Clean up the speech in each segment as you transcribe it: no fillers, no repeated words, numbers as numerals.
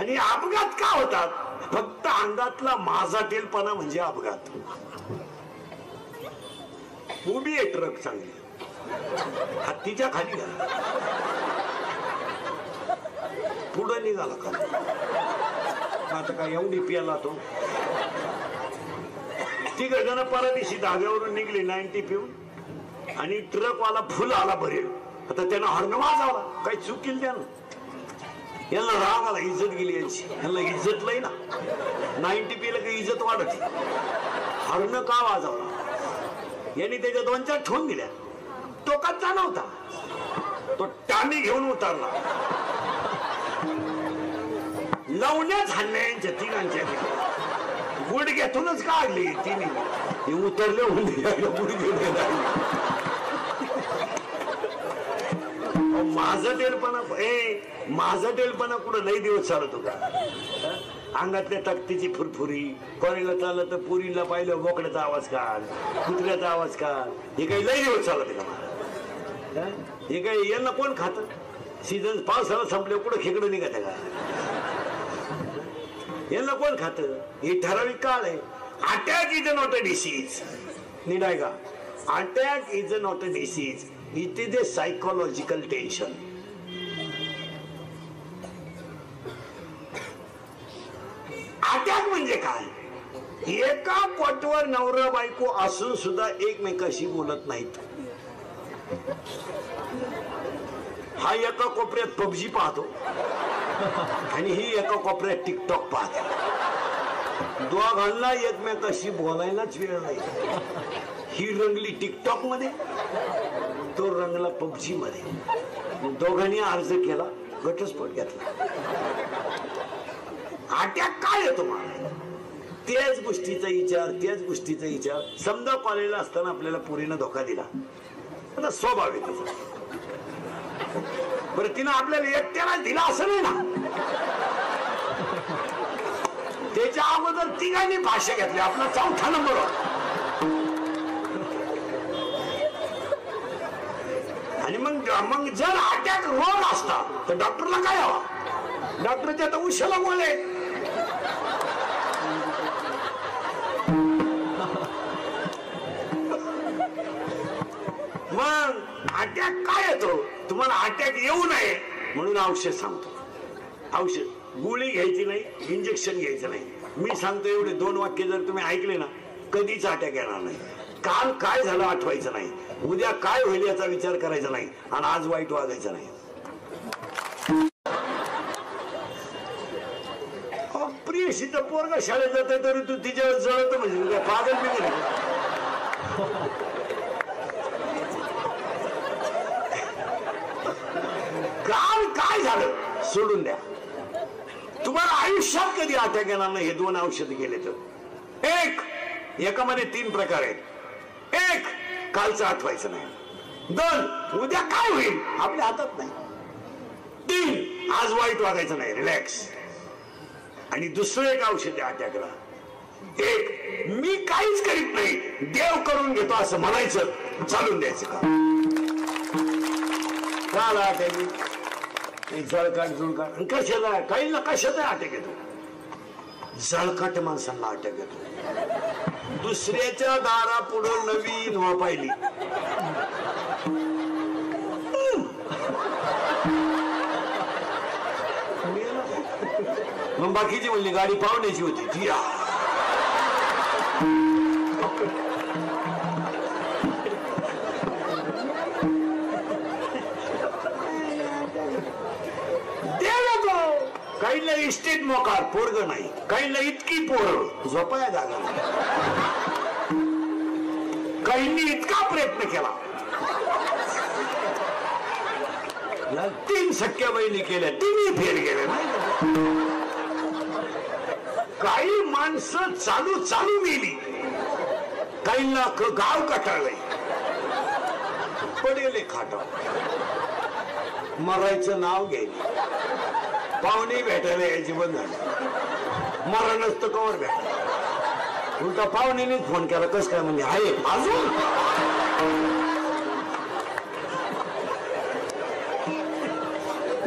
आणि अपघात का होतात? फक्त अंगातला माझाटेलपणा म्हणजे अपघात. उभी आहे ट्रक चांगली, हत्तीच्या खाली घाला, पुढं निघाला का? आता काय एवढी पियाला तो. ती गजाना परदिवशी धाब्यावरून निघली 90 पिऊन आणि ट्रकवाला फुल आला भरेल. आता त्यानं हॉर्न वाजवला, काही चूक केली त्यानं. यांना राग आला, इज्जत गेली यांची. यांना इज्जत लई ना, 90 पिला काही इज्जत वाढत. हॉर्न का वाजवला? यांनी त्याच्या 2-4 ठेवून दिल्या. तो कच्चा नव्हता, तो टामी घेऊन उतरला. लावण्याच हाणल्या यांच्या तिघांच्या. गुडघ्यातूनच काढली तिने. उतरले माझा टेलपणा कुठं लई दिवस चालत होता. अंगातल्या तक्तीची फुरफुरी. कॉलेजला चाललं तर पुरीला पाहिलं बोकड्याचा आवाज काढ, कुत्र्याचा आवाज काढ. हे काही लई दिवस चालत का? हे काही यांना कोण खात? सीझन पावसाळा संपले कुठं खेकडं निघत का? यांना कोण खात? हे ठराविक काळ आहे. Attack is not a disease. नीट आहे का? Attack is not a disease, it is a psychological tension. Attack म्हणजे काय? एका कोटवर नवरा बायको असून सुद्धा एकमेकाशी बोलत नाहीत. हा एका कोपऱ्यात पबजी पाहतो आणि ही एका कोपऱ्यात टिकटॉक पाहते. दोघांना एकमेकाशी बोलायलाच वेळ नाही. ही रंगली टिकटॉक मध्ये, तो रंगला पबजी मध्ये. दोघांनी अर्ज केला, घटस्फोट घेतला. अटॅक काय येतो मला? त्याच गोष्टीचा विचार. समजा कॉलेजला असताना आपल्याला पुरीनं धोका दिला, आता स्वभाव आहे तिचा. बरं, तिनं आपल्याला एकट्याला दिला असं नाही ना. त्याच्या अगोदर तिघांनी भाषा घेतली. आपला 4था नंबर होता. आणि मग जर अटॅक रोग असता तर डॉक्टरला काय हवा? डॉक्टरच्या तर उशाला बोले. मग अटॅक काय येतो? तुम्हाला अटॅक येऊ नये म्हणून औषध सांगतो. औषध, गोळी घ्यायची नाही, इंजेक्शन घ्यायचं नाही. मी सांगतो एवढे 2 वाक्य जर तुम्ही ऐकले ना, कधीच अटॅक येणार नाही. काल काय झालं आठवायचं नाही, उद्या काय होईल याचा विचार करायचा नाही, आणि आज वाईट वागायचं नाही. प्रियशीचं पोरगा शाळेत जाते तरी तू तिच्यावर जळत म्हणजे पागल बिगल. काल काय झालं सोडून द्या. तुम्हाला आयुष्यात कधी अटॅक येणार नाही हे 2 औषध गेले तर. एकामध्ये 3 प्रकार आहेत. 1, कालचं आठवायचं नाही. 2, उद्या काय होईल आपल्या हातात नाही. 3, आज वाईट वागायचं नाही, रिलॅक्स. आणि दुसरं एक औषध आहे अटॅकला. 1, मी काहीच करीत नाही, देव करून घेतो असं म्हणायचं, चालून द्यायचं का? काल अटॅक, जळकाट जुळकाट. कशाला? काही ना कशाचा अटॅक येतो? जळकाट माणसांना अटॅक येतो. दुसऱ्याच्या दारा पुढं नवीन वा पाहिली. मग बाकीची म्हणली गाडी पाहुण्याची होती ती. काहीला इस्टेट मोकार पोरग नाही, काहीला इतकी पोर झोपाया जागा नाही. काहींनी इतका प्रयत्न केला, 3 सख्या बहिणी केल्या, 3ही फेल गेले नाही. काही माणसं चालू मेली, काहींना गाव कटाळलंय, पडेले खाटा. मरायचं नाव घ्यायला पाहुणे भेटायला यायची बंद झाली. मरणच तर कवर भेट. उलटा पाहुणेने फोन केला, कस काय म्हणजे आहे अजून.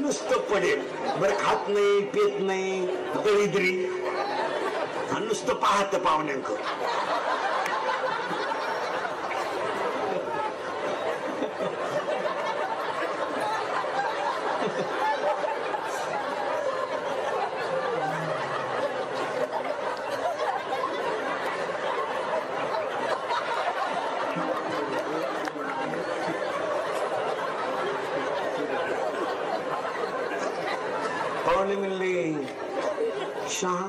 नुसतं पडेल. बरं खात नाही पेत नाही दरिद्री आणि नुसतं पाहत पाहुण्यांक. पाहुणे म्हणले शहा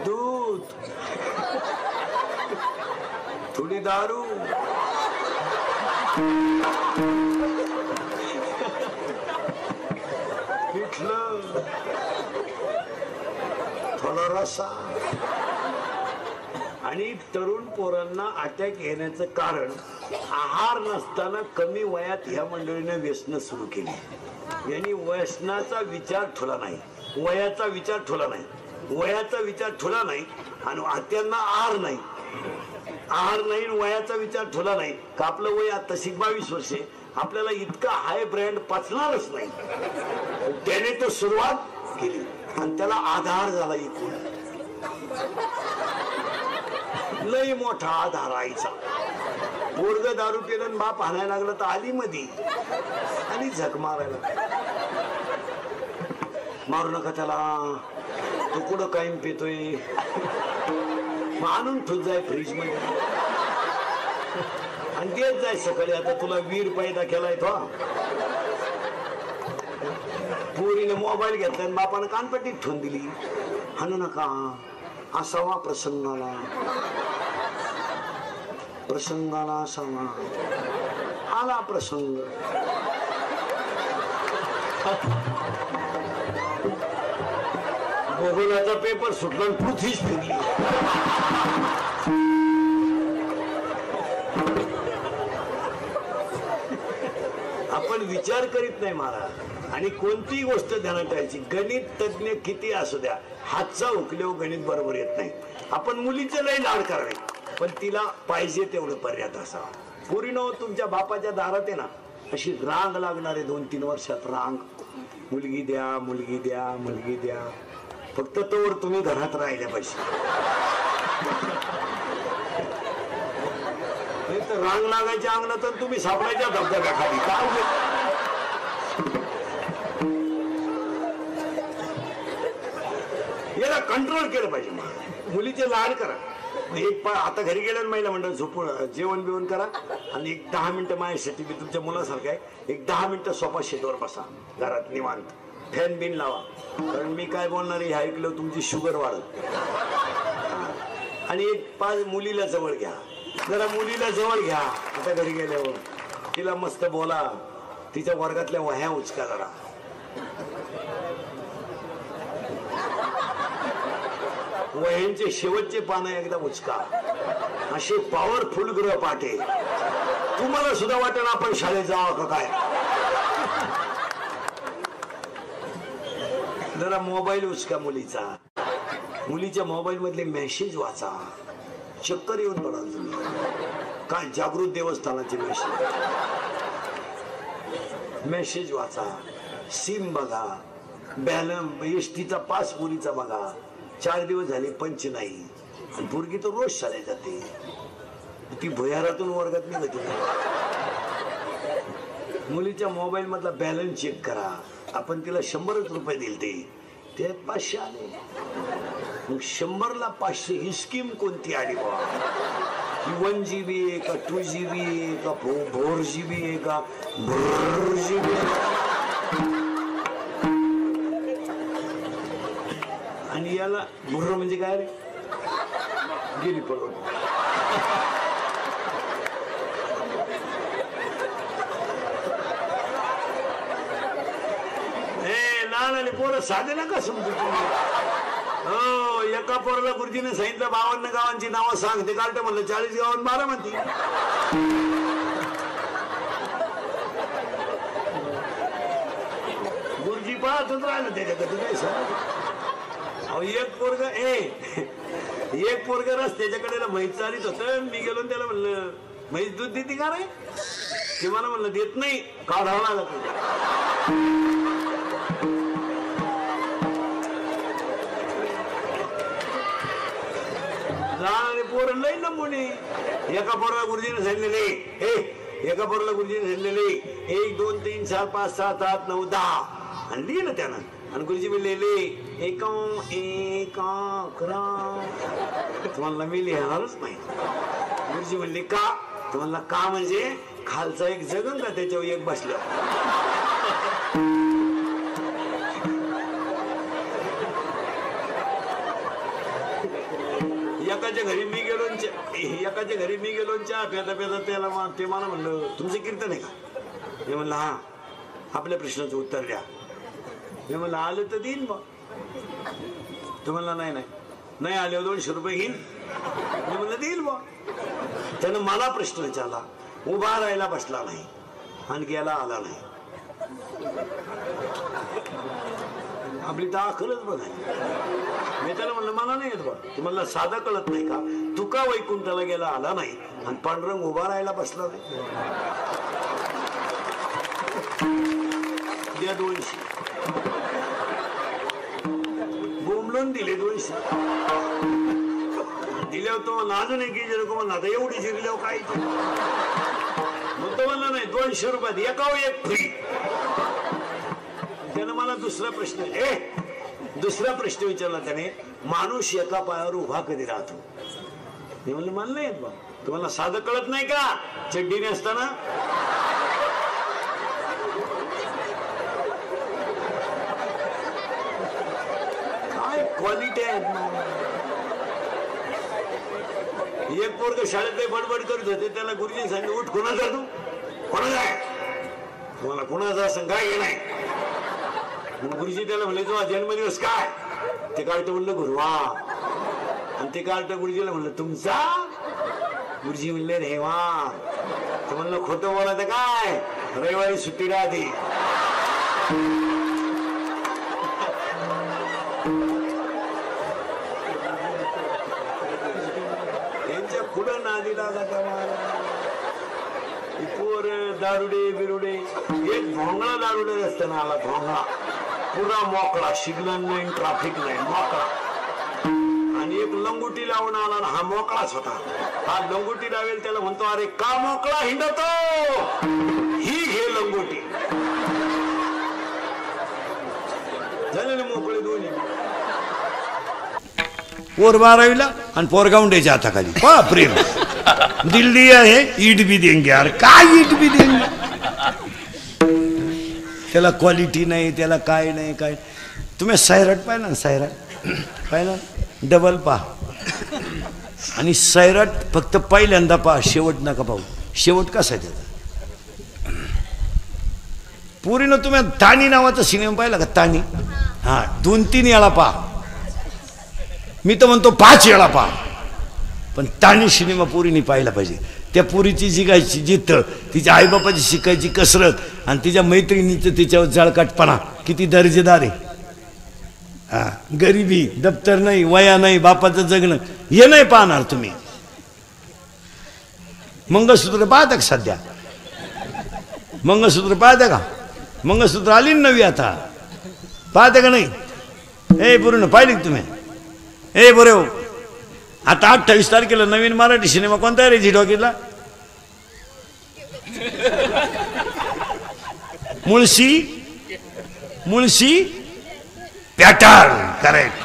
दूध थोडी दारू पिठलं थोडा रसा. आणि तरुण पोरांना अटॅक येण्याचं कारण आहार नसताना कमी वयात ह्या मंडळीने व्यसन सुरू केली. यांनी व्यसनाचा विचार ठेवला नाही, वयाचा विचार ठेवला नाही, वयाचा विचार ठेवला नाही आणि त्यांना आहार नाही, आहार नाही वयाचा विचार ठेवला नाही का आपलं वय आता 22 वर्षे आपल्याला इतका हाय ब्रँड पचणारच नाही. त्याने तो सुरुवात केली आणि त्याला आधार झाला. एकूण लय मोठा आधार आईचा. पोरग दारू पिलं बाप हाणायला लागला तर आली मधी आणि झक मारायला. मारू नका त्याला, तो कुठं कायम पितोय, आणून ठेवत जाय फ्रीज मध्ये आणि देत जाय सकाळी. आता तुला वीर पैदा केलाय तो. पोरीने मोबाईल घेतला आणि बापानं कानपट्टीत ठेवून दिली. हाणू नका, असावा प्रसंगाला, प्रसंगाला असावा. आला प्रसंग, भूगोलाचा पेपर सुटला पृथ्वीच फिरली. आपण विचार करीत नाही महाराज. आणि कोणतीही गोष्ट ध्यानात ठेवायची. गणित तज्ञ किती असू द्या, हातचा उकल्यावर गणित बरोबर येत नाही. आपण मुलीचं लई लाड करावे पण तिला पाहिजे तेवढं पर्यात असावं. पोरीनो तुमच्या बापाच्या दारात आहे ना अशी रांग लागणार आहे 2-3 वर्षात रांग. मुलगी द्या, मुलगी द्या, मुलगी द्या. फक्त तोवर तुम्ही घरात राहिल्या पाहिजे. तर रांग लागायच्या अंगणात तर तुम्ही सापडायच्या धबधब्याखाली. काय याला कंट्रोल केलं पाहिजे. मुलीचे लाड करा. एक आता घरी गेल्यावर महिला मंडळ झोपून जेवण बिवण करा आणि एक 10 मिनिटं माझ्यासाठी मी तुमच्या मुलासारखं आहे. एक 10 मिनिटं सोफा शेतवर बसा घरात निवांत. फॅन बिन लावा. कारण मी काय बोलणार हे ऐकलं तुमची शुगर वाढत. आणि एक 5 मुलीला जवळ घ्या. जरा मुलीला जवळ घ्या. आता घरी गेल्यावर तिला मस्त बोला. तिच्या वर्गातल्या वह्या उचका जरा. वह्यांचे शेवटचे पानं एकदा उचका. असे पॉवरफुल गृहपाठे. तुम्हाला सुद्धा वाटेल आपण शाळेत जावं का काय. जरा मोबाईल उचका मुलीचा. मुलीच्या मोबाईल मधले मेसेज वाचा. चक्कर येऊन पडाल तुम्ही. काय जागृत देवस्थानाचे मेसेज वाचा. सिम बघा. बॅलन्स एसटीचा पास मुलीचा बघा. 4 दिवस झाले पंच नाही. आणि पोरगी तर रोज शाळेत जाते. ती भुयारातून वर्गात निघते. मुलीच्या मोबाईल मधला बॅलन्स चेक करा. आपण तिला 100 रुपये दिले ते 500 आले. मग 100ला 500 ही स्कीम कोणती आली बा. 1 GB आहे का 2 GB आहे का 4 GB आहे का 4 GB. आणि याला भुर्र म्हणजे काय रे. गेली पडून. लहान आणि पोरं साधे नका समजू तुम्ही. हो एका पोराला गुरुजीने सांगितलं 52 गावांची नावं सांग. ते काढते म्हणलं 40 गावांत 12 म्हणती. गुरुजी पाहतच राहिलं त्याच्याकडे काय सांग. एक पोरग रस्त्याच्याकडे माहित चालित होत. मी गेलो त्याला म्हणलं म्हैस दूध देते का रे? ते मला म्हणलं देत नाही, काढावं लागत. जाणारे पोरं लई नमुने. एका पोराला गुरुजीने सांगितलेले, एका पोराला गुरुजीने सांगितलेले 1 2 3 4 5 7 8 9 10 आणि लिहिलं त्यानं. आणि गुरुजी लिहिले 1 1 11. तुम्हाला मी लिहिणारच नाही. गुरुजी म्हणले का? तुम्हाला का म्हणजे खालचा एक जगन का त्याच्यावर एक बसलं. एकाच्या घरी मी गेलो चहा पेता त्याला ते मला म्हणलं तुमचं कीर्तन आहे का? मी म्हणलं हा. आपल्या प्रश्नाचं उत्तर द्या. मी म्हणलं आलं तर देईन बा. तो म्हणला नाही आले 200 रुपये घेईन. मी म्हणलं देईल बा. त्यानं मला प्रश्न विचारला, उभा राहायला बसला नाही आणि गेला आला नाही. आपली दाखलच बघा. मी त्याला म्हणलं मला नाही येत बा. तुम्हाला साधं कळत नाही का? तुका वैकुंठाला गेला आला नाही आणि पांडुरंग उभा राहायला बसला नाही. द्या 200. बोंबलून दिले 200. दिल्यावर तो अजून एक म्हणला आता एवढी जिरल्यावर काय म्हणतो. म्हणलं नाही 200 रुपयात एकावर एक फ्री. त्यानं मला दुसरा प्रश्न विचारला त्याने, माणूस एका पायावर उभा कधी राहतो? मी म्हणलं मला नाही येत बा. तुम्हाला साधं कळत नाही का? चड्डीने असताना काय क्वालिटी आहेत ना. एक पोरग शाळेत बडबड करत होते, त्याला गुरुजी सांगितलं उठ. कोणाचा तू? कोणाचा आहे? तुम्हाला कोणाचा असं काय हे नाही. गुरुजी त्याला म्हणले तुझा जन्मदिवस काय? ते काढतो म्हणलं गुरुवा. आणि ते काढतं गुरुजीला म्हणलं तुमचा? गुरुजी म्हणले रविवार. तर म्हणलं खोटं बोलायचं काय? रविवारी सुट्टी राहते. यांच्या पुढं नादी लागला का पोर दारुडे बिरुडे. एक भोंगळा दारुडे रस्त्यानं आला. भोंगळा पुरा मोकळा, सिग्नल नाही, ट्रॅफिक नाही, मोकळा. आणि एक लंगोटी लावून आला ना, हा मोकळाच होता. हा लंगोटी लावेल त्याला म्हणतो अरे का मोकळा हिंडतो? ही घे लंगोटी. झाले ना मोकळे दोन्ही. पोर 12वीला आणि पोर गावंड्याच्या हाताखाली. प्रेम दिल्ली आहे. ईट भी देंगे यार. काय ईट भी देंगे? त्याला क्वालिटी नाही, त्याला काय नाही. काय तुम्ही सैराट पाहिला ना? सैराट पाहिला? डबल पहा. आणि सैराट फक्त पहिल्यांदा पहा, शेवट नका पाहू. शेवट कसा आहे त्याचा? पुरीनं तुम्ही तानी नावाचा सिनेमा पाहिला का? तानी. हा 2-3 वेळा पहा. मी तर म्हणतो 5 वेळा पहा. पण तानी सिनेमा पुरीने पाहिला पाहिजे. त्या पुरीची जिगायची जिद्द, तिच्या आईबापाची शिकायची कसरत आणि तिच्या मैत्रिणीचं तिच्यावर जळकाटपणा किती दर्जेदार आहे. हा गरिबी, दप्तर नाही, वया नाही, बापाचं जगणं हे नाही पाहणार तुम्ही. मंगळसूत्र पाहता का सध्या? मंगळसूत्र पाहता का? मंगळसूत्र आली नवी आता. पाहता का नाही? ए पूर्ण पाहिली तुम्ही? ए बरे हो. आता 28 तारखेला नवीन मराठी सिनेमा कोणता आहे रे झी टॉकीजला? Mulshi pattern. Correct.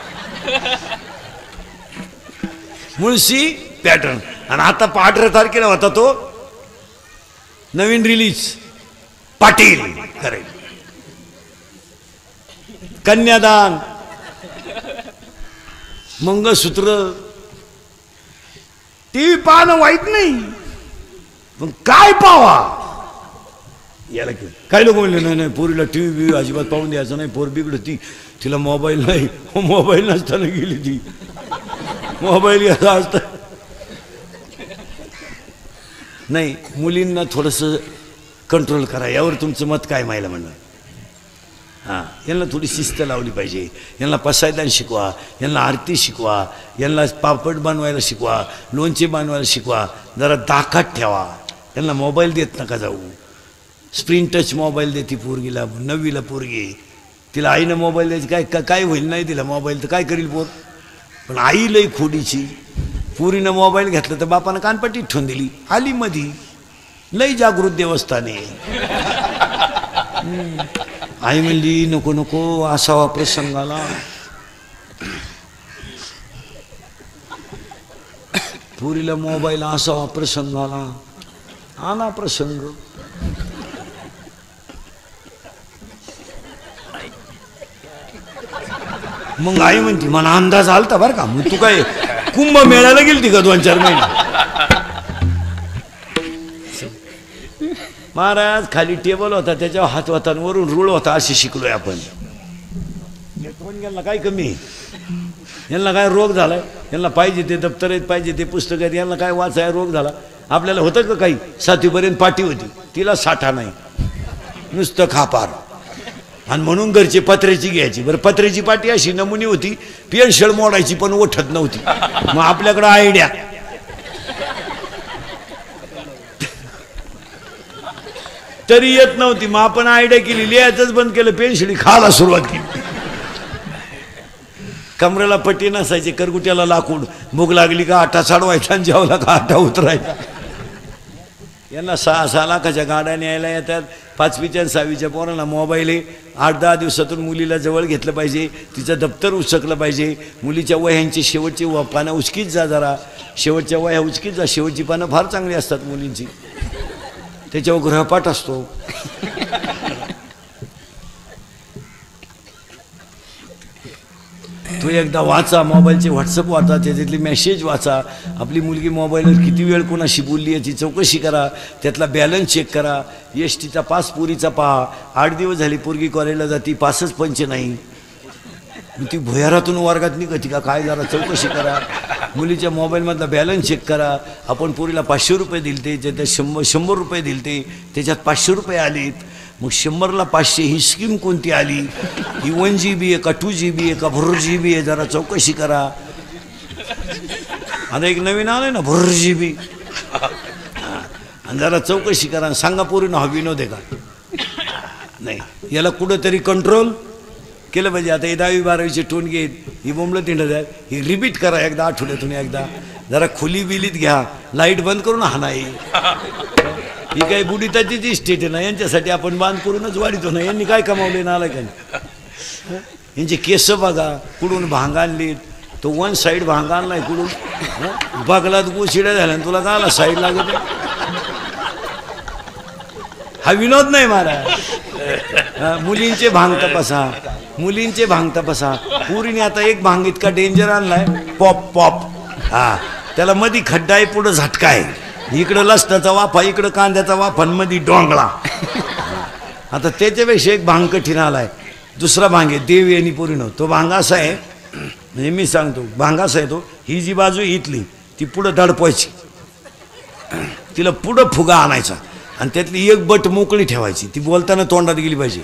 Mulshi pattern. आणि आता 18 तारखेला होता तो नवीन रिलीज पाटील. करेक्ट. कन्यादान, मंगळसूत्र. टीव्ही पाहणं वाईट नाही, पण काय पावा याला की काही लोक म्हणले नाही पोरीला टीव्ही अजिबात पाहून द्यायचं नाही, पोर बिघडती, तिला मोबाईल नाही. मोबाईल नसताना गेली ती. मोबाईल घ्यायचा असता नाही. मुलींना थोडंसं कंट्रोल करा. यावर तुमचं मत काय? मायला म्हणणार हां, यांना थोडी शिस्त लावली पाहिजे. यांना पसायदान शिकवा, यांना आरती शिकवा, यांना पापड बनवायला शिकवा, लोणचे बनवायला शिकवा, जरा दाखात ठेवा. यांना मोबाईल देत नका जाऊ. स्क्रीन टच मोबाईल देते पोरगीला, 9वीला पोरगी, तिला आईनं मोबाईल द्यायची. काय होईल, नाही दिला मोबाईल तर काय करील पोर. पण आई लई खोडीची. पोरीनं मोबाईल घेतला तर बापानं कानपट्टी ठेवून दिली. आली मधी, लई जागृत देवस्थान आहे. आई म्हणली नको नको असावा प्रसंगाला. पोरीला मोबाईल असावा प्रसंगाला. आला प्रसंग. मग आई म्हणते मला अंदाज आलता बरं का. मग तू काय कुंभ मेळ्याला गेलती का 2-4 महिने. महाराज खाली टेबल होता, त्याच्यावर हात होता, वरून रूळ होता. असे शिकलोय आपण. यांना काय कमी, यांना काय रोग झालाय, यांना पाहिजे ते दप्तर आहेत, पाहिजे ते पुस्तक आहेत, यांना काय वाचाय रोग झाला. आपल्याला होतं का काही. 7वीपर्यंत पाठी होती, तिला साठा नाही, नुसतं खापार. आणि म्हणून घरची पत्र्याची घ्यायची. बरं पत्र्याची पाठी अशी नमुनी होती, पेन्शळ मोडायची पण ओठत नव्हती. मग आपल्याकडं आयडिया. तरी येत नव्हती. मग आपण आयडिया केली, लिहायचंच बंद केलं, पेन्शिली खायला सुरुवात केली. कमरेला पट्टी नसायची, करगुट्याला लाकूड. भूक लागली का आटा चढवायचा आणि जेवला का आटा उतरायचा. यांना 6-6 लाखाच्या गाड्या न्यायला येतात. 5वीच्या आणि 6वीच्या पोरांना मोबाईल आहे. 8-10 दिवसातून मुलीला जवळ घेतलं पाहिजे, तिचं दप्तर उचकलं पाहिजे. मुलीच्या वह्यांची शेवटची पानं उचकीत जा, जरा शेवटच्या वह्या उचकीत जा. शेवटची पानं फार चांगली असतात मुलींची, त्याच्यावर गृहपाठ असतो. तो एकदा वाचा, मोबाईलचे व्हॉट्सअप वाचा, त्याच्यातली मेसेज वाचा. आपली मुलगी मोबाईलवर किती वेळ कोणाशी बोलली याची चौकशी करा, त्यातला बॅलन्स चेक करा. एसटीचा पास पोरीचा पहा. 8 दिवस झाली पोरगी कॉलेजला जाती, पासच पंच नाही. ती भुयारातून वर्गात निघती का काय, जरा चौकशी करा. मुलीच्या मोबाईलमधला बॅलन्स चेक करा. आपण पोरीला 500 रुपये दिलते, त्याच्यात 100 रुपये दिलते, त्याच्यात 500 रुपये आलेत. मग 100ला 500 ही स्कीम कोणती आली. ही 1 GB आहे का 2 GB आहे का भुर्र GB आहे, जरा चौकशी करा. आता एक नवीन आलंय ना भुर्र GB. आणि जरा चौकशी करा. सांगा पोरीनं हा विनोद आहे का नाही. याला कुठंतरी कंट्रोल केलं पाहिजे. आता हे 10वी 12वीचे टोनगे ही बोंबलं तिंडत आहे, ही रिपीट करा एकदा, आठवड्यातून एकदा. जरा खुली बिलीत घ्या, लाईट बंद करून हा नाही. ही काही बुडीताचीच इस्टेट आहे ना, यांच्यासाठी आपण बांध करूनच वाढीतो ना. यांनी काय कमावले ना, आला का. यांचे केस बघा, कुठून भांग आणलीत. तो 1 साईड भांग आणलाय कुठून. बगलात गोशिड्या झाल्या तुला का आला साईड लागत. हा विनोद नाही महाराज. मुलींचे भांग तपासा, मुलींचे भांग तपासा. पुरीने आता एक भांग इतका डेंजर आणलाय, पॉप पॉप. हा, त्याला मधी खड्डा आहे, पुढं झटका आहे. इकडं लसणाचा वाफा, इकडं कांद्याचा वाफा, मध्ये डोंगळा. आता त्याच्यापेक्षा एक भांग कठीण आलाय. दुसरा भांग आहे देवी आणि पोरीनो. तो भांग असा आहे, म्हणजे मी सांगतो भांग असा आहे तो, ही जी बाजू इथली ती पुढं दडपवायची, तिला पुढं फुगा आणायचा आणि त्यातली एक बट मोकळी ठेवायची, ती बोलताना तोंडात गेली पाहिजे.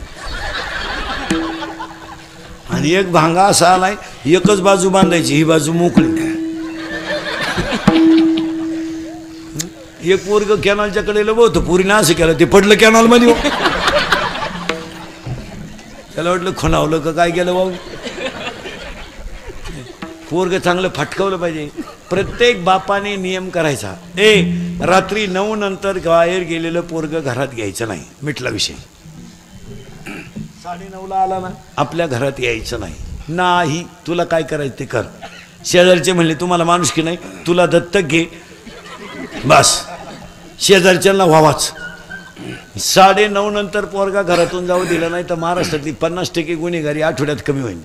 आणि एक भांगा असा आलाय, एकच बाजू बांधायची, ही बाजू मोकळी. एक पोरग कॅनॉलच्या कडेला होतं, पोरीनं असं केलं, ते पडलं कॅनॉल मध्ये. त्याला वाटलं खुणावलं का काय केलं भाऊ. पोरग चांगलं फटकावलं पाहिजे. प्रत्येक बापाने नियम करायचा, रात्री 9 नंतर बाहेर गेलेलं पोरग घरात घ्यायचं नाही. मिटला विषय. 9:30ला आला ना, आपल्या घरात यायचं नाही. नाही, तुला काय करायचं ते कर. शेजारचे म्हणले तुम्हाला माणुसकी नाही, तुला दत्तक घे, बस. शेजारच्यांना व्हावाच. 9:30 नंतर पोरगा घरातून जाऊ दिला नाही तर महाराष्ट्रातली 50% गुन्हेगारी आठवड्यात कमी होईल.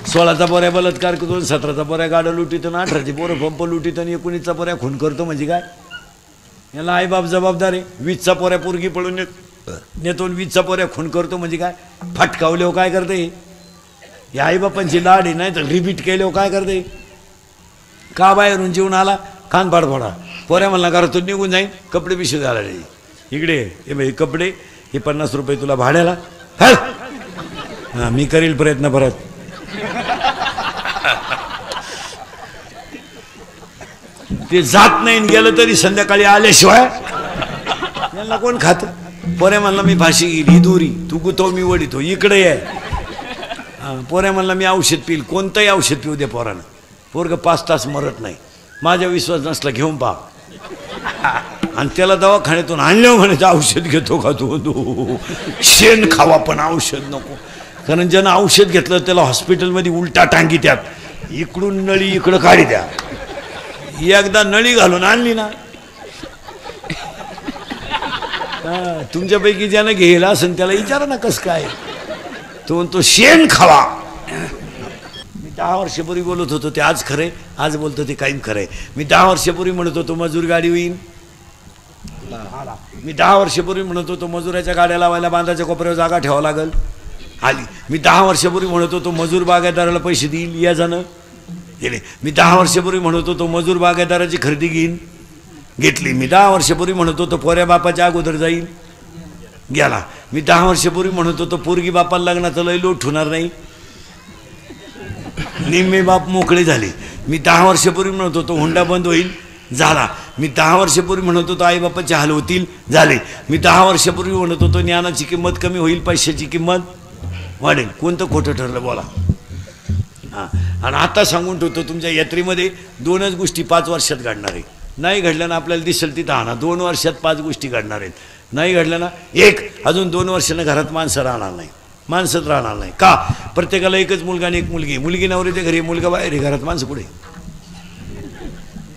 16चा पोऱ्या बलात्कार करतो, 17चा पोऱ्या गाड्या लुटीतो, 18ची पोरं पंप लुटीतो आणि 19चा पोऱ्या खून करतो. म्हणजे काय, याला आईबाप जबाबदार आहे. 20चा पोऱ्या पोरगी पळून नेतो, 20चा पोऱ्या खून करतो. म्हणजे काय, फटकावल्यावर काय करते, या आईबापांची लाड आहे. नाही तर रिपीट केल्यावर काय करते, का बाहेरून जेवून आला, कान पाड फोडा, पोऱ्या म्हणला घरातून निघून जाईन, कपडे पिशवी झाला. इकडे हे भाई कपडे, हे 50 रुपये तुला भाड्याला. हल हा, मी करील प्रयत्न परत. ते जात नाही गेलं तरी संध्याकाळी आल्याशिवाय यांना कोण खात. पोऱ्या म्हणला मी फाशी घेईल, ही दोरी तू गुतो मी वडितो, इकडे ये. पोऱ्या म्हणला मी औषध पिईल, कोणतंही औषध पिऊ दे पोरानं, पोरग 5 तास मरत नाही. माझ्या विश्वास नसला घेऊन पहा. आणि त्याला दवाखान्यातून आणल्यावर म्हणायचं औषध घेतो का तू, शेण खावा पण औषध नको. कारण ज्यानं औषध घेतलं त्याला हॉस्पिटलमध्ये उलटा टांगी त्यात, इकडून नळी इकडं काढी द्या. एकदा नळी घालून आणली ना, तुमच्यापैकी ज्यानं घेला असेल त्याला विचारा ना कसं काय. तो म्हणतो शेण खावा. मी 10 वर्षापूर्वी बोलत होतो ते आज खरंय, आज बोलतो ते कायम खरंय. मी 10 वर्षापूर्वी म्हणत होतो मजूर गाडी होईल, मी 10 वर्षापूर्वी म्हणत होतो मजुराच्या गाड्या लावायला बांधाच्या कोपऱ्यावर जागा ठेवावं लागल, आली. मी 10 वर्षापूर्वी म्हणत होतो मजूर बागायतदाराला पैसे देईल, या जाणं गेले. मी 10 वर्षापूर्वी म्हणत होतो मजूर बागायतदाराची खरेदी घेईन, घेतली. मी 10 वर्षापूर्वी म्हणत होतो पोऱ्या बापाच्या अगोदर जाईल, गेला. मी 10 वर्षापूर्वी म्हणत होतो पोरगी बापाला लग्नाचं लय लोट होणार नाही, निम्मे बाप मोकळे झाले. मी 10 वर्षापूर्वी म्हणत होतो हुंडा बंद होईल, झाला. मी 10 वर्षापूर्वी म्हणत होतो आई बापाचे हाल होतील, झाले. मी 10 वर्षापूर्वी म्हणत होतो ज्ञानाची किंमत कमी होईल, पैशाची किंमत वाढेल. कोणतं खोटं ठरलं बोला. हां, आणि आता सांगून ठेवतो तुमच्या यात्रेमध्ये 2च गोष्टी 5 वर्षात घडणार आहे. नाही घडल्या ना आपल्याला दिसेल तिथं आणा. 2 वर्षात 5 गोष्टी घडणार आहेत. नाही घडल्या ना, एक अजून 2 वर्षानं घरात माणसं राहणार नाही, माणसंच राहणार नाही. का? प्रत्येकाला एकच मुलगा आणि एक मुलगी, मुलगी नवऱ्याच्या घरी, मुलगा बाहेर, घरात माणसं कुठे,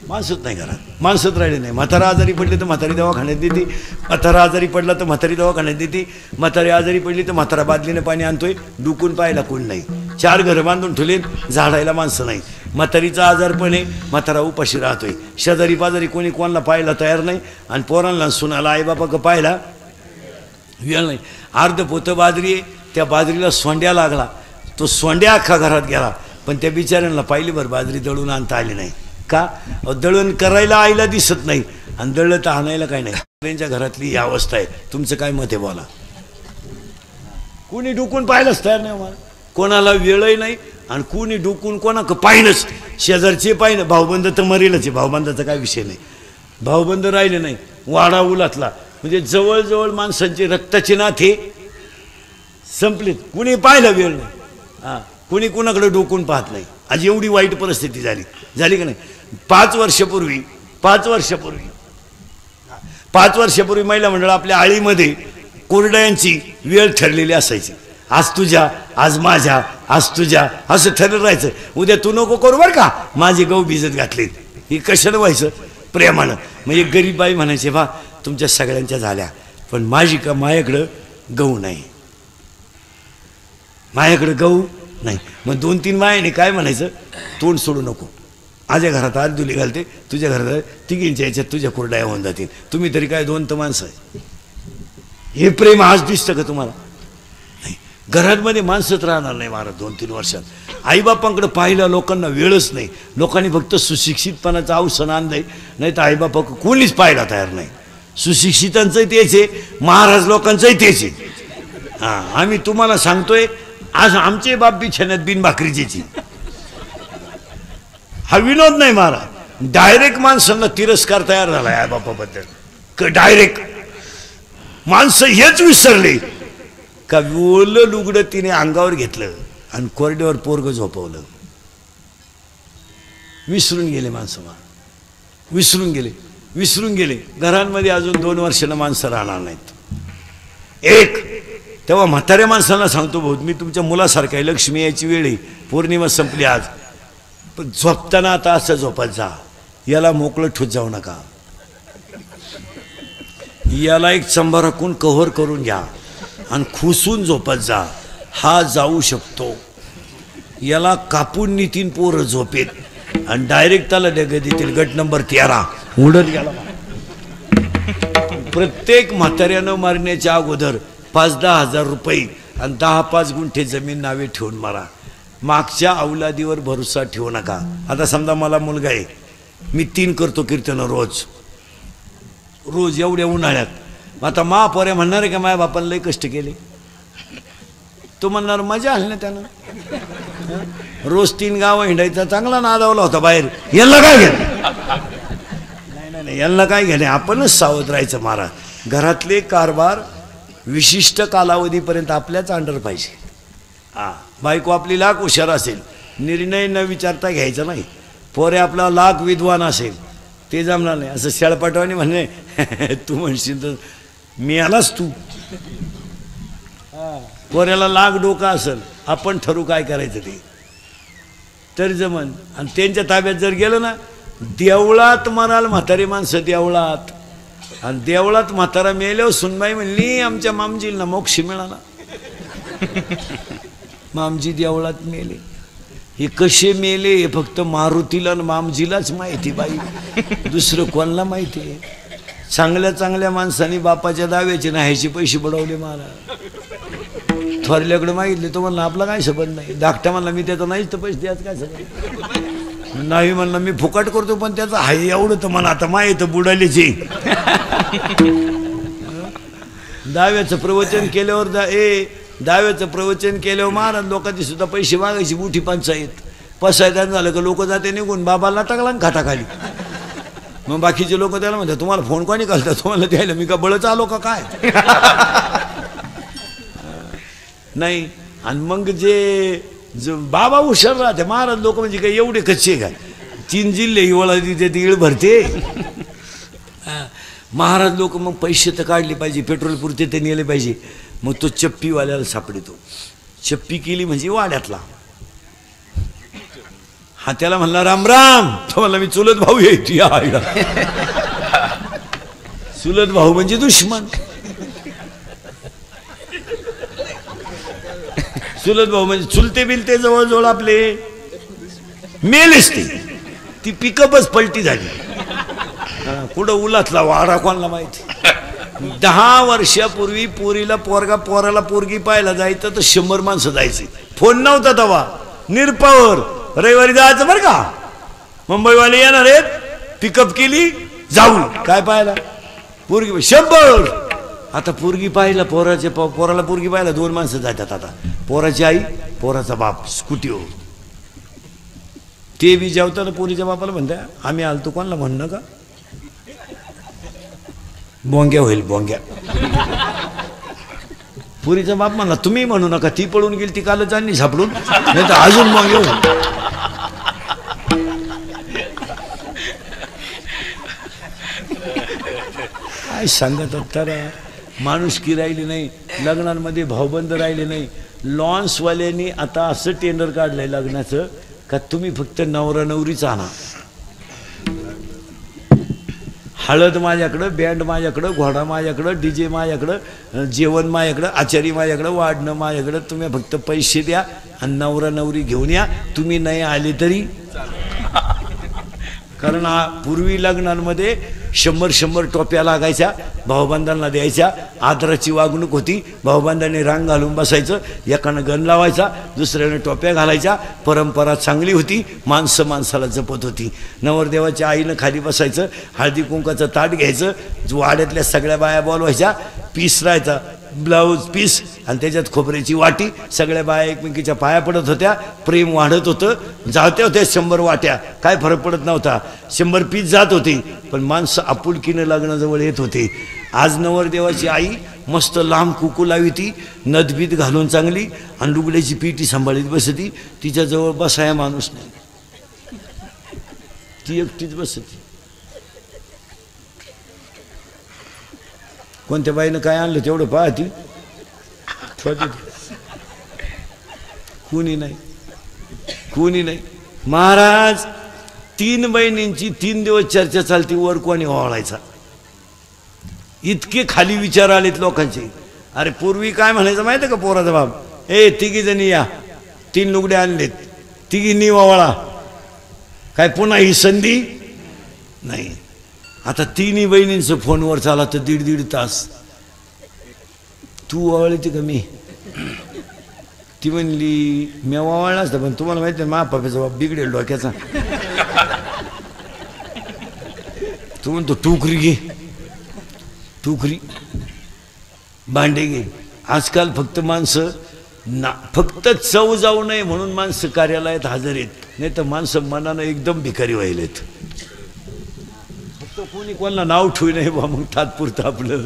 माणसंच नाही घरात, माणसंच राहिले नाही. म्हातारा आजारी पडली तर म्हातारी दवाखान्यात देते, म्हातारा आजारी पडला तर म्हातारी दवाखान्यात देते, म्हातारी आजारी पडली तर म्हातारा बादलीनं पाणी आणतोय, डुकून पाहायला कोण नाही. 4 घरं बांधून ठेवले, झाडायला माणसं नाही. म्हातारीचा आजारपण आहे, म्हातारा उपाशी राहतोय. शेजारी पाजारी कोणी कोणाला पाहायला तयार नाही, आणि पोरांना सुनाला आईबापा का पाहायला वेळ नाही. अर्ध पोतं बाजरी आहे, त्या बाजरीला सोंड्या लागला, तो सोंड्या अख्खा घरात गेला, पण त्या बिचाऱ्यांना पाहिली बरं बाजरी दळून आणता आली नाही. का? दळण करायला आईला दिसत नाही, आणि दळलं तर आणायला काय नाही. त्यांच्या घरातली ही अवस्था आहे. तुमचं काय मत आहे बोला. कोणी डुकून पाहिलंच तयार नाही मला, कोणाला वेळही नाही, आणि कोणी डुकून कोणा पाहिनच. शेजारचे पाहिनं, भाऊबंद तर मरेलच आहे, भाऊबंदाचा काय विषय नाही. भाऊबंद राहिले नाही, वाडा उलातला, म्हणजे जवळजवळ माणसांचे रक्ताचे नाते संपलेत. कुणी पाहिलं वेळ नाही, हां, कुणी कुणाकडे डोकून पाहत नाही. आज एवढी वाईट परिस्थिती झाली का नाही. 5 वर्षापूर्वी महिला मंडळ आपल्या आळीमध्ये कोरड्यांची वेळ ठरलेली असायची. आज तुझ्या, आज माझ्या, आज तुझ्या, असं ठरलं राहायचं. उद्या तू नको करू बरं का, माझी गहू भिजत घातलीत. ही कशाला व्हायचं, प्रेमानं. मग एक गरीब बाई म्हणायचे, बा तुमच्या सगळ्यांच्या झाल्या, पण माझ्याकडं गहू नाही, माझ्याकडं गहू नाही. मग 2-3 बायाने काय म्हणायचं, तोंड सोडू नको, माझ्या घरात आज दुली घालते, तुझ्या घरात तिघींच्या याच्यात तुझ्या कुरड्या होऊन जातील, तुम्ही तरी काय 2 तर माणसं आहे. हे प्रेम आज दिसतं का तुम्हाला? नाही. घरामध्ये माणसंच राहणार नाही महाराज 2-3 वर्षात. आईबापांकडे पाहिला लोकांना वेळच नाही. लोकांनी फक्त सुशिक्षितपणाचं अवसान आणलंय, नाही तर आईबापा कोणीच पाहायला तयार नाही. सुशिक्षितांचंही तेच आहे, महाराज लोकांचंही तेच आहे. हां, आम्ही तुम्हाला सांगतोय, आज आमचे बाप बिछाण्यात बिन भाकरीची. हा विनोद नाही महाराज, डायरेक्ट माणसांना तिरस्कार तयार झाला आहे बापाबद्दल. डायरेक्ट माणसं हेच विसरले का ओलं लुगडं तिने अंगावर घेतलं आणि कोरड्यावर पोरग झोपवलं. विसरून गेले माणसं, विसरून गेले. घरांमध्ये अजून 2 वर्षानं माणसं राहणार नाहीत. एक तेव्हा म्हाताऱ्या माणसांना सांगतो, भाऊ मी तुमच्या मुलासारखा आहे, लक्ष्मी यायची वेळ आहे, पौर्णिमा संपली आज, पण झोपताना आता असं झोपत जा, याला मोकळं ठोत जाऊ नका, याला एक चंबा राखून कव्हर करून घ्या आणि खुसून झोपत जा. हा जाऊ शकतो, याला कापून नितीन पोरं झोपेत आणि डायरेक्ट त्याला डगे देतील. गट नंबर 13 उडत गेला. प्रत्येक म्हाताऱ्यानं मारण्याच्या अगोदर 5-10 हजार रुपये आणि 10-5 गुंठे जमीन नावे ठेवून मारा. मागच्या अवलादीवर भरोसा ठेवू नका. आता समजा मला मुलगा आहे, मी 3 करतो कीर्तन रोज एवढ्या उन्हाळ्यात, आता महापोऱ्या म्हणणार आहे का माझ्या बापाला लय कष्ट केले? तो म्हणणार मजा आली ना त्यानं. रोज 3 गावं हिंडायचा, चांगला नादावला होता बाहेर. यांना काय घेणे? नाही, यांना काय घेणे? आपणच सावध राहायचं महाराज. घरातले कारभार विशिष्ट कालावधीपर्यंत आपल्याच अंडर पाहिजे. बायको आपली लाख हुशार असेल, निर्णय न विचारता घ्यायचा नाही. पोरे आपला लाख विद्वान असेल, ते जमणार नाही. असं शेळपाटवानी म्हणे तू म्हणशील तर मी आलाच तू. पोऱ्याला लाख डोका असेल, आपण ठरू काय करायचं ते तरी जमन. आणि त्यांच्या ताब्यात जर गेलं ना, देवळात मराल म्हातारी माणसं देवळात. आणि देवळात म्हातारा मेल्यावर सुनबाई म्हणली आमच्या मामजीला मोक्ष मिळाला. मामजी देवळात मेले. हे कसे मेले हे फक्त मारुतीला आणि मामजीलाच माहिती बाई, दुसरं कोणाला माहिती आहे? चांगल्या चांगल्या माणसांनी बापाच्या दाव्याचे नाहीचे पैसे बुडवले. मला थोरल्याकडे मागितले, तो म्हणला आपला काय संबंध नाही. धाकट्या म्हणला मी त्याचा नाहीच तर पैसे द्यायचं काय संबंध नाही. म्हणला मी फुकट करतो पण त्याचं हाय एवढं तर मला आता माहीत बुडालीचे. दाव्याचं प्रवचन केल्यावर दाव्याचं प्रवचन केल्यावर महाराज लोकांची सुद्धा पैसे मागायची मोठी पंचायत. पसायदान झालं का लोक जाते निघून, बाबाला टाकला ना खाटाखाली. मग बाकीचे लोक त्याला म्हणतात तुम्हाला फोन कोणी घालतात? तुम्हाला द्यायला मी का बळच आलो का काय? नाही. आणि मग जे बाबा हुशार राहते महाराज लोक म्हणजे काय एवढे कच्चे काय? 3 जिल्हे हिवाळा तिथे ईळ भरते. महाराज लोक मग पैसे तर काढले पाहिजे, पेट्रोल पुरते ते नेले पाहिजे. मग तो चप्पीवाल्याला सापडतो. चप्पी केली म्हणजे वाड्यातला. हा त्याला म्हणला राम राम. तो म्हणला मी चुलत भाऊ येते. चुलत भाऊ म्हणजे दुश्मन. चुलत भाऊ म्हणजे चुलते बिलते जवळजवळ आपले मेलेच. ती पिकअपच पलटी झाली. कुठं उलातला वाडा कोणाला माहिती. 10 वर्षापूर्वी पोराला पोरगी पाहायला जायचं तर 100 माणसं जायची. फोन नव्हता तेव्हा. निरपावर रविवारी जायचं बरं का, मुंबईवाले येणार आहेत. पिकअप केली जाऊ काय पाहायला पोरगी 100. आता पोरगी पाहिला पोराला पोरगी पाहिला 2 माणसं जातात. आता पोराची आई पोराचा बाप स्कूटीवर. ते बी जेवताना पोरीच्या बापाला म्हणता आम्ही आलतो कोणाला म्हणणं का बोंग्या होईल बोंग्या. पुरीचा बाप म्हणला तुम्ही म्हणू नका, ती पळून गेली ती कालच आणली सापडून, नाही तर अजून बोंग्या होईल. काय सांगत तर माणुसकी राहिली नाही, लग्नांमध्ये भाऊबंद राहिले नाही. लॉन्सवाल्यांनी आता असं टेंडर काढलंय लग्नाचं का तुम्ही फक्त नवरा नवरीच आणा. हळद माझ्याकडं, बँड माझ्याकडं, घोडा माझ्याकडं, डीजे माझ्याकडं, जेवण माझ्याकडं, आचारी माझ्याकडं, वाढणं माझ्याकडं. तुम्ही फक्त पैसे द्या आणि नवरा नवरी घेऊन या. तुम्ही नाही आले तरी. कारण पूर्वी लग्नांमध्ये 100 टोप्या लागायच्या, भाऊबंधांना द्यायच्या. आदराची वागणूक होती. भाऊबंधांनी रांग घालून बसायचं, एकानं गण लावायचा, दुसऱ्यानं टोप्या घालायच्या. परंपरा चांगली होती, माणसं माणसाला जपत होती. नवरदेवाच्या आईनं खाली बसायचं, हळदी कुंकाचं ताट घ्यायचं, वाड्यातल्या सगळ्या बाया बोलवायच्या, पीस राहायचा ब्लाऊज पीस आणि त्याच्यात खोबऱ्याची वाटी. सगळ्या बाया एकमेकीच्या पाया पडत होत्या. प्रेम वाढत होतं. जात्या होत्या 100 वाट्या, काय फरक पडत नव्हता. 100 पीस जात होती, पण माणसं आपुलकीनं लग्नाजवळ येत होते. आज नवरदेवाची आई मस्त लांब कुकू लावी ती, नदबीत घालून चांगली आणि लुगड्याची पिठी सांभाळीत बसती. तिच्याजवळ बसाया माणूस नाही, ती एकटीच बसती. कोणत्या बाईनं काय आणलं तेवढं पाहती, कुणी नाही, कुणी नाही. महाराज 3 बहिणींची 3 दिवस चर्चा चालती, वर कोणी ओवाळायचा. इतके खाली विचार आलेत लोकांचे. अरे पूर्वी काय म्हणायचं माहिती का पोराचा बाप, 3घी जणी या, 3 लुगडे आणलेत, 3घींनी ओवाळा. काय पुन्हा ही संधी नाही. आता 3ही बहिणींचं फोनवर चाला तर 1.5 तास. तू ओवाळली का मी? ती म्हणली मी ओवाळला असतं, पण तुम्हाला माहिती आहे महापाप्याचा बाप बिघडेल डोक्याचा. तू म्हणतो टोकरी घे, टोकरी भांडे घे. आजकाल फक्त माणसं फक्त चव जाऊ नये म्हणून माणसं कार्यालयात हजर आहेत, नाही तर माणसं मनानं एकदम भिकारी व्हायलेत. फक्त कोणी कोणाला नाव ठेवू नये बा, मग तात्पुरतं आपलं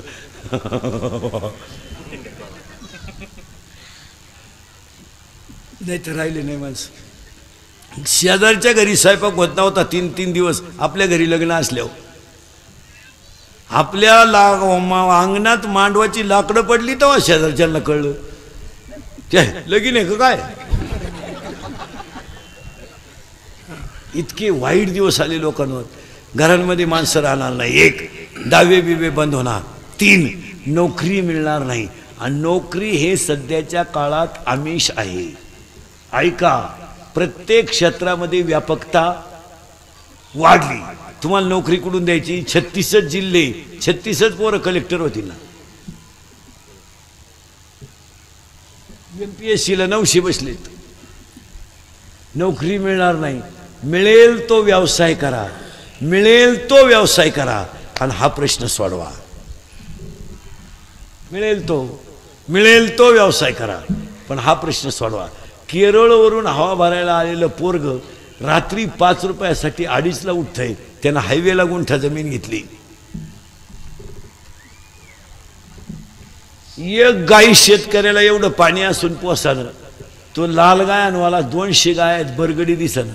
नाही तर राहिले नाही माणसं. शेजारच्या घरी स्वयंपाक होत नव्हता 3-3 दिवस, आपल्या घरी लग्न असल्यावर आपल्या अंगणात मांडवाची लाकडं पडली तेव्हा शेजारच्यांना कळलं लगीन आहे का काय. इतके वाईट दिवस आले लोकांवर. घरांमध्ये माणसं राहणार नाही. 1 दावे बिवे बंद होणार. 3 नोकरी मिळणार नाही. आणि नोकरी हे सध्याच्या काळात आमिष आहे. ऐका, प्रत्येक क्षेत्रामध्ये व्यापकता वाढली. तुम्हाला नोकरी कुठून द्यायची? 36 जिल्हे, 36 पोरं कलेक्टर होतील ना. MPSCला 900 बसलेत. नोकरी मिळणार नाही. मिळेल तो व्यवसाय करा, मिळेल तो व्यवसाय करा आणि हा प्रश्न सोडवा. मिळेल तो व्यवसाय करा पण हा प्रश्न सोडवा. केरळवरून हवा भरायला आलेलं पोरग रात्री 5 रुपयासाठी 2:30ला उठतंय. त्यानं हायवेला गुंठा जमीन घेतली. एक गाई शेतकऱ्याला एवढं पाणी असून पोसानं, तो लाल गायांवाला 200 गाय आहेत, बरगडी दिसन.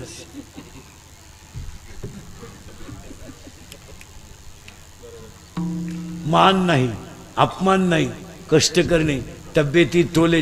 मान नाही, अपमान नाही, कष्ट करणे, तब्येती टोले